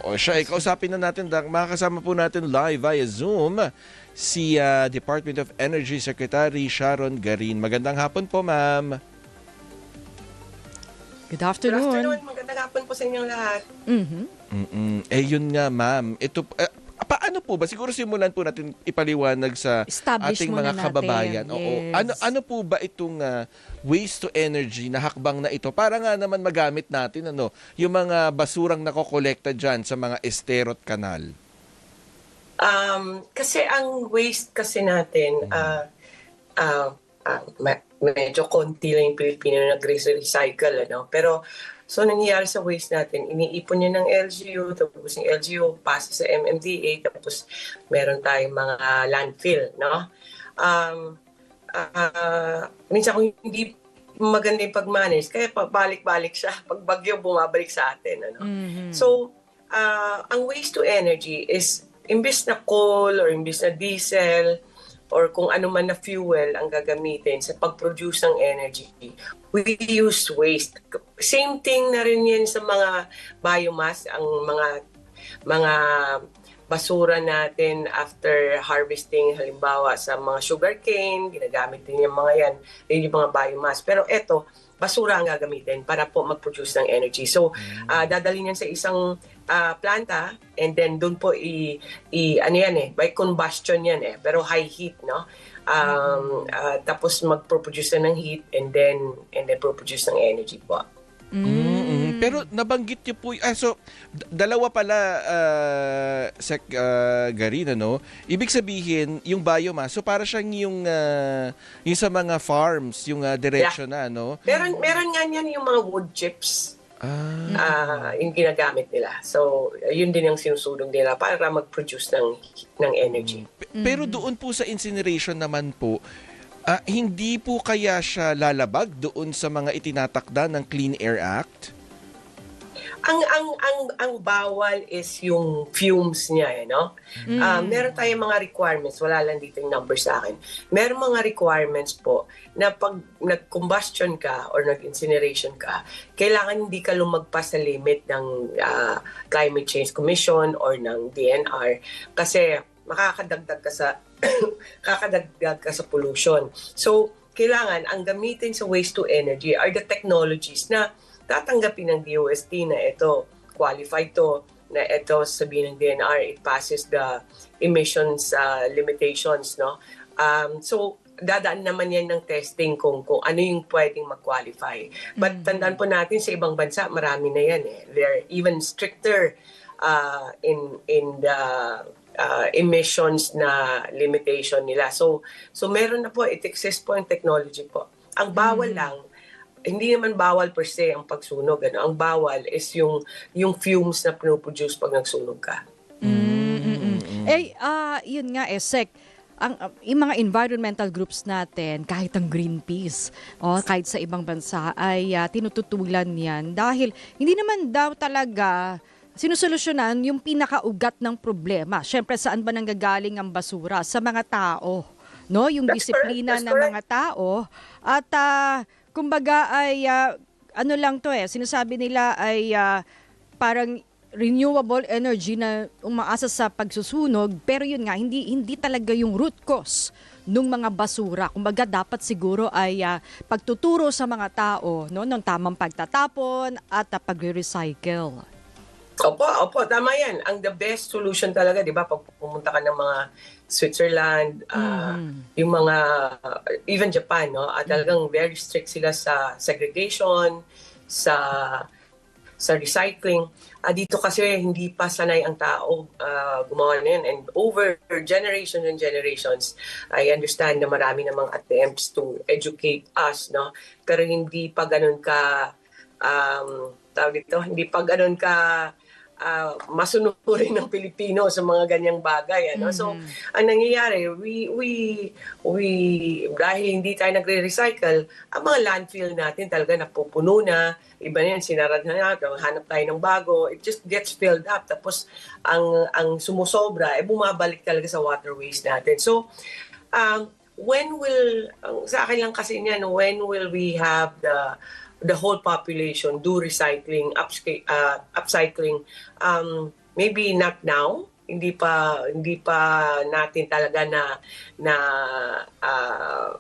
O siya, kausapin na natin, makakasama po natin live via Zoom si Department of Energy Secretary Sharon Garin. Magandang hapon po, ma'am. Good afternoon. Good afternoon. Magandang hapon po sa inyong lahat. Yun nga, ma'am. Ito, paano po ba? Siguro simulan po natin ipaliwanag sa ating mga kababayan. Yes. Oo. Ano po ba itong waste to energy na hakbang na ito para nga naman magamit natin yung mga basurang nakokolekta dyan sa mga estero at kanal? Kasi ang waste kasi natin, medyo konti lang yung Pilipino na nag-recycle, Pero, so nangyayari sa waste natin, iniipon niya ng LGU, tapos yung LGU pasa sa MMDA, tapos meron tayong mga landfill, minsan kung hindi maganda yung pag-manage, kaya pabalik-balik siya. Pag bagyo, bumabalik sa atin, So, ang waste to energy is, imbis na coal or imbis na diesel, or kung ano man na fuel ang gagamitin sa pag-produce ng energy, we use waste. Same thing na rin yan sa mga biomass, ang mga basura natin after harvesting, halimbawa sa mga sugarcane, ginagamit din yung mga yan, yung mga biomass. Pero eto, basura ang gagamitin para po mag-produce ng energy. So, dadalhin yan sa isang planta, and then doon po by combustion yan pero high heat, tapos mag-produce na ng heat and then produce ng energy po. Pero nabanggit niyo po, so dalawa pala, Sec Garin, ibig sabihin yung biomass, so para siyang yung sa mga farms, yung direction na, Meron nga yan yung mga wood chips. Yung ginagamit nila. So, yun din ang sinusulong nila para mag-produce ng energy. Pero doon po sa incineration naman po, hindi po kaya siya lalabag doon sa mga itinatakda ng Clean Air Act? Ang bawal is yung fumes niya, Meron tayong mga requirements, wala lang dito yung number sa akin. Meron mga requirements po na pag nag-combustion ka or nag-incineration ka, kailangan hindi ka lumagpas sa limit ng Climate Change Commission or ng DNR kasi makakadagdag ka sa pollution. So, kailangan ang gamitin sa waste to energy are the technologies na tatanggapin ng DOST na ito, qualified to, na ito sabihin ng DNR, it passes the emissions limitations, So, dadaan naman yan ng testing kung ano yung pwedeng mag-qualify. But tandaan po natin sa ibang bansa, marami na yan. They're even stricter in the emissions na limitation nila. So meron na po, it exists po yung technology po. Ang bawal lang, hindi naman bawal per se ang pagsunog. Ang bawal is yung fumes na pinoproduce pag nagsunog ka. Yun nga, Sec, yung mga environmental groups natin, kahit ang Greenpeace, kahit sa ibang bansa, ay tinututulan yan dahil hindi naman daw talaga sinusolusyonan yung pinakaugat ng problema. Siyempre, saan ba nanggagaling ang basura? Sa mga tao, yung disiplina ng mga tao. At kumbaga ay sinasabi nila ay parang renewable energy na umaasa sa pagsusunog, pero yun nga, hindi talaga yung root cause ng mga basura. Kumbaga dapat siguro ay pagtuturo sa mga tao ng tamang pagtatapon at pagre-recycle. Opo, tama yan. Ang the best solution talaga, di ba, pag pumunta ka ng mga Switzerland, yung mga, even Japan, talagang very strict sila sa segregation, sa recycling. Dito kasi hindi pa sanay ang tao gumawa na yan. And over generations and generations, I understand na marami namang attempts to educate us, pero hindi pa ganun ka, hindi pa ganun ka masunurin ng Pilipino sa mga ganyang bagay. So, ang nangyayari, we dahil hindi tayo nagre-recycle, ang mga landfill natin talaga napupuno na. Iba na yan, sinarad na natin, hanap tayo ng bago, it just gets filled up. Tapos, ang sumusobra, bumabalik talaga sa waterways natin. So, sa akin lang kasi niyan, when will we have the whole population do recycling, upcycling? maybe not now, hindi pa natin talaga na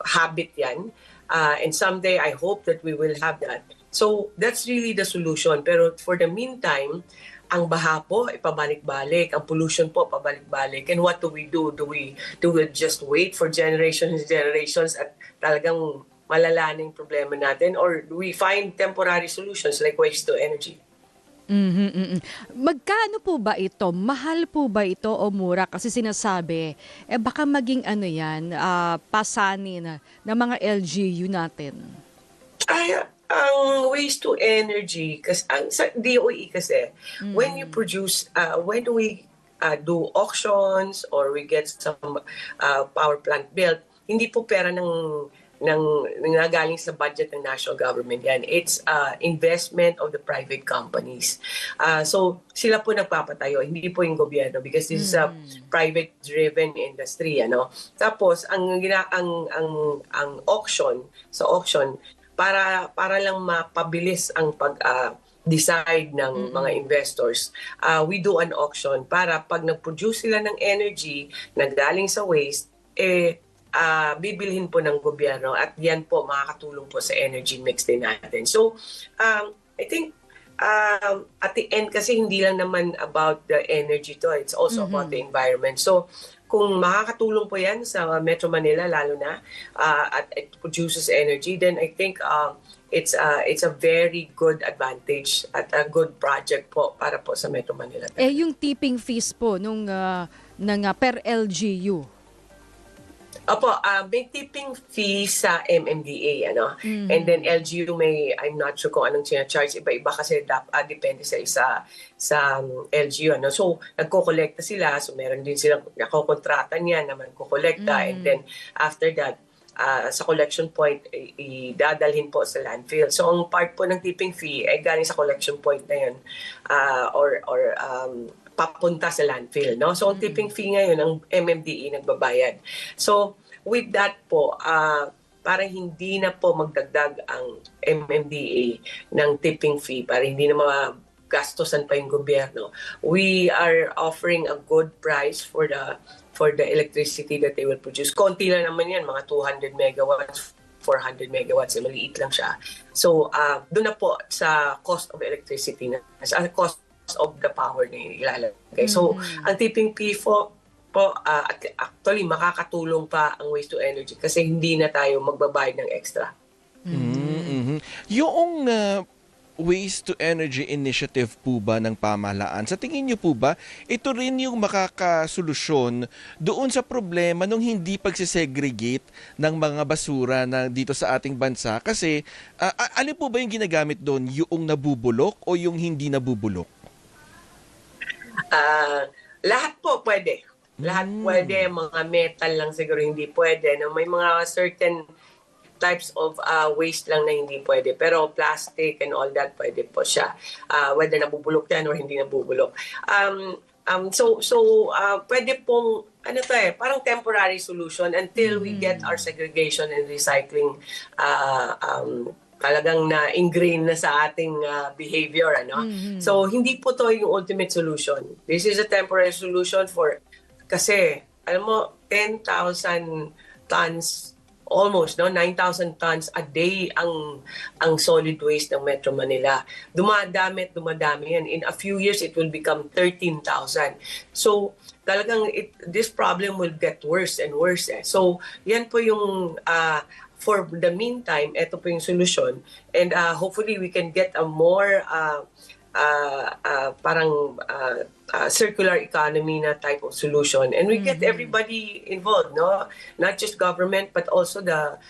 habit 'yan. And someday I hope that we will have that. So that's really the solution. Pero for the meantime, ang baha po ay pabalik-balik, ang pollution po pabalik-balik. And what do we do? Do we just wait for generations and generations at talagang malala na yung problema natin, or do we find temporary solutions like waste to energy? Magkano po ba ito? Mahal po ba ito o mura? Kasi sinasabi, baka maging pasanin ng mga LGU natin. Ay, ang waste to energy, kasi ang sa DOE kasi, when you produce, when we do auctions or we get some power plant built, hindi po pera ng nangagaling sa budget ng national government yan. It's investment of the private companies. So sila po nagpapatayo, hindi po yung gobyerno, because this is a private-driven industry. Tapos ang auction, sa auction, para lang mapabilis ang decide ng mga investors, we do an auction para pag nag-produce sila ng energy na galing sa waste, bibilhin po ng gobyerno, at yan po makakatulong po sa energy mix din natin. So, I think at the end kasi hindi lang naman about the energy to, it's also about the environment. So, kung makakatulong po yan sa Metro Manila lalo na, at it produces energy, then I think it's a very good advantage at a good project po para po sa Metro Manila. Yung tipping fees po ng per LGU. Opo, may tipping fee sa MMDA, And then LGU I'm not sure kung anong charge, iba-iba kasi depende sa LGU, So, nagko-kolekta sila, so meron din silang nakokontrata niya na magko-kolekta, and then after that, sa collection point, idadalhin po sa landfill. So, ang part po ng tipping fee ay galing sa collection point na yun, or papunta sa landfill, So, ang tipping fee ngayon, ang MMDE nagbabayad. So, with that po, parang hindi na po magdagdag ang MMDA ng tipping fee, para hindi na magastosan pa yung gobyerno. We are offering a good price for the electricity that they will produce. Konti lang naman yan, mga 200 megawatts, 400 megawatts, maliit lang siya. So, doon na po sa cost of electricity, sa cost of the power na ilalagay. So, ang tipping fee po, actually, makakatulong pa ang waste to energy kasi hindi na tayo magbabayad ng extra. Yung waste to energy initiative po ba ng pamahalaan, sa tingin niyo po ba, ito rin yung makakasolusyon doon sa problema ng hindi pagsisegregate ng mga basura na dito sa ating bansa? Kasi, ano po ba yung ginagamit doon? Yung nabubulok o yung hindi nabubulok? Lahat po pwede. Lahat pwede. Mga metal lang siguro hindi pwede. May mga certain types of waste lang na hindi pwede. Pero plastic and all that, pwede po siya. Whether nabubulok yan or hindi nabubulok. Pwede pong, parang temporary solution until we get our segregation and recycling talagang na-ingrain na sa ating behavior. So, hindi po to yung ultimate solution. This is a temporary solution kasi, alam mo, 10,000 tons, almost, 9,000 tons a day ang solid waste ng Metro Manila. Dumadami yan. In a few years, it will become 13,000. So, talagang this problem will get worse and worse. So, yan po yung for the meantime, ito po yung solution. And hopefully, we can get a more circular economy na type of solution. And we get everybody involved, not just government, but also the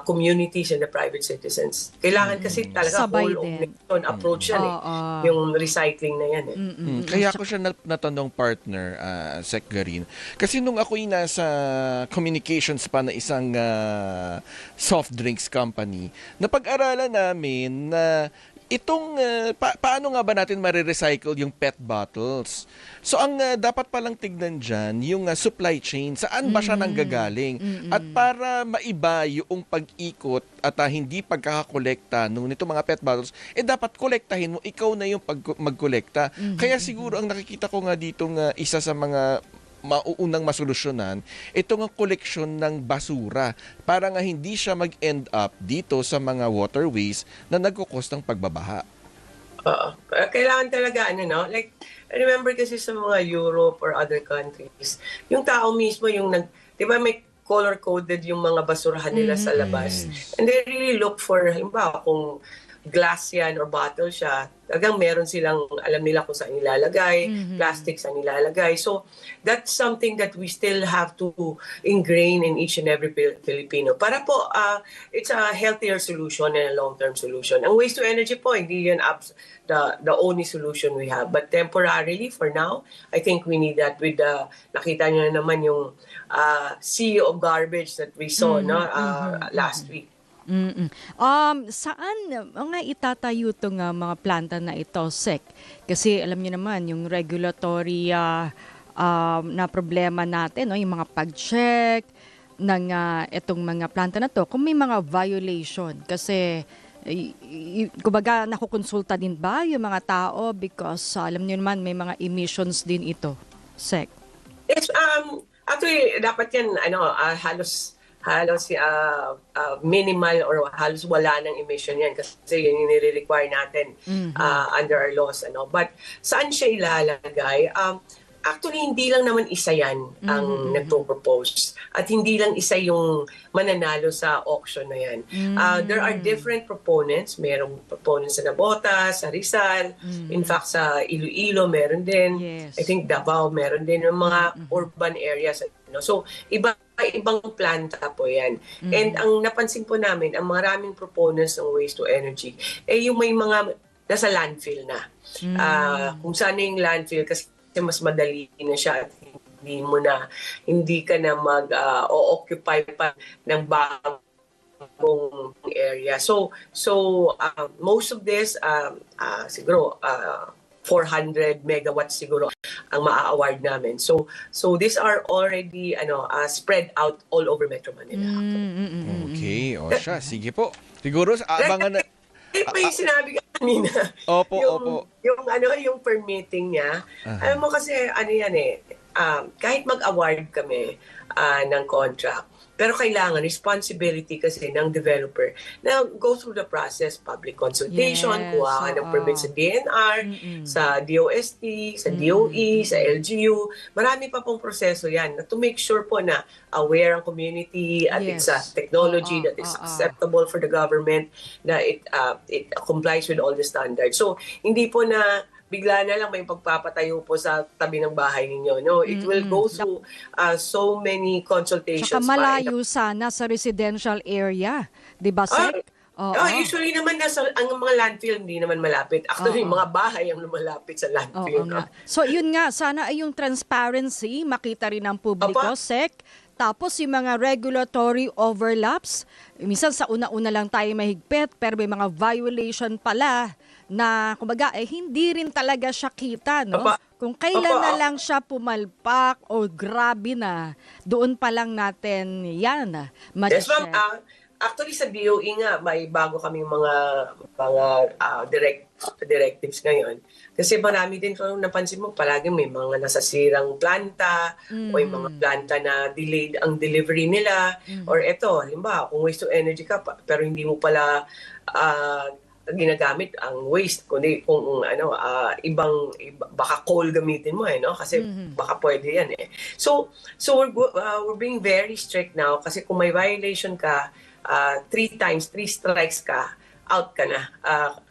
communities and the private citizens. Kailangan kasi talaga Sabay whole of din. nation approach yan yung recycling na yan. Kaya ako siya natanong partner, Sec Garin. Kasi nung ako'y nasa communications pa na isang soft drinks company, napag-aralan namin na Itong paano nga ba natin marirecycle yung PET bottles? So ang dapat palang tignan diyan yung supply chain, saan ba siya nanggagaling? At para maiba yung pag-ikot at hindi pagkakakolekta nito mga PET bottles, dapat kolektahin mo, ikaw na yung magkolekta. Kaya siguro ang nakikita ko nga dito isa sa mga mauunang masolusyonan, ito nga koleksyon ng basura para nga hindi siya mag-end up dito sa mga waterways na nagkukos ng pagbabaha. Oo. Kailangan talaga, like, I remember kasi sa mga Europe or other countries, yung tao mismo yung di ba may color-coded yung mga basurahan nila sa labas. And they really look for, halimbawa, kung glass yan or bottle siya, talagang meron silang, alam nila kung saan nilalagay, plastic saan nilalagay. So, that's something that we still have to ingrain in each and every Filipino. Para po, it's a healthier solution and a long-term solution. Ang waste to energy po, hindi yan the only solution we have. But temporarily, for now, I think we need that with nakita nyo na naman yung sea of garbage that we saw last week. Saan nga itatayo itong mga planta na ito, Sec? Kasi alam niyo naman, yung regulatory na problema natin, no? Yung mga pag-check ng itong mga planta na to, kung may mga violation. Kasi, kumbaga, nakukonsulta din ba yung mga tao? Because alam niyo naman, may mga emissions din ito, Sec. Yes, actually, dapat yan, halos minimal or halos wala ng emission yan kasi yun yung nire-require natin under our laws. But saan siya ilalagay? Actually, hindi lang naman isa yan ang nagpo-propose. At hindi lang isa yung mananalo sa auction na yan. There are different proponents. Merong proponents sa Navotas, sa Rizal. In fact, sa Iloilo, meron din. Yes. I think Davao, meron din yung mga urban areas. So, ibang planta po yan. And ang napansin po namin, ang maraming proponents ng waste to energy, yung may mga nasa landfill na. Kung saan yung landfill, kasi mas madali na siya at hindi ka na mag-occupy pa ng bagong area. So most of this siguro 400 megawatts siguro ang maa-award namin. So these are already spread out all over Metro Manila. Okay, o siya, sige po. Siguro abangan na. May sinabi ka kanina. Opo. Yung permitting niya. Alam mo kasi, kahit mag-award kami ng contract, pero kailangan responsibility kasi ng developer na go through the process, public consultation, kuha ng permit sa DNR, sa DOST, sa DOE, sa LGU. Marami pa pong proseso yan to make sure po na aware ang community at it's a technology that is acceptable for the government, na it complies with all the standards. So, hindi po na bigla na lang may pagpapatayo po sa tabi ng bahay ninyo. No, it will go through so many consultations. Tsaka malayo sana sa residential area. Di ba, Sec? Usually naman ang mga landfill hindi naman malapit. Actually, mga bahay ang lumalapit sa landfill. So, yun nga, sana ay yung transparency, makita rin ng publiko, Sec. Tapos yung mga regulatory overlaps, minsan sa una-una lang tayo mahigpit, pero may mga violation pala na kumbaga hindi rin talaga siya kita, no? Kung kailan na lang siya pumalpak o grabe na, doon pa lang natin yan. Yes, ma'am. Actually, sa DOE nga, may bago kaming mga directives ngayon. Kasi marami din kung napansin mo, palagi may mga nasasirang planta o yung mga planta na delayed ang delivery nila. Or eto, halimbawa, kung waste to energy ka, pero hindi mo pala ginagamit ang waste, kundi kung baka coal gamitin mo kasi baka pwede yan So we're being very strict now kasi kung may violation ka 3 strikes ka, out ka na,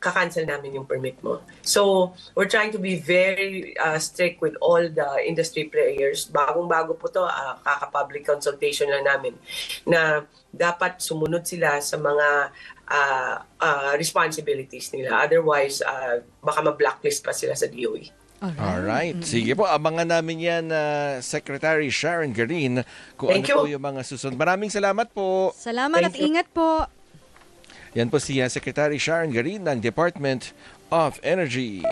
kakancel namin yung permit mo. So we're trying to be very strict with all the industry players. Bagong-bago po to, kaka-public consultation lang namin na dapat sumunod sila sa mga responsibilities nila. Otherwise, baka ma-blacklist pa sila sa DOE. Alright. Sige po, abangan namin yan, Secretary Sharon Garin, kung Thank ano you. po yung mga susunod. Maraming salamat po. Salamat at ingat po. Yan po si Secretary Sharon Garin ng Department of Energy.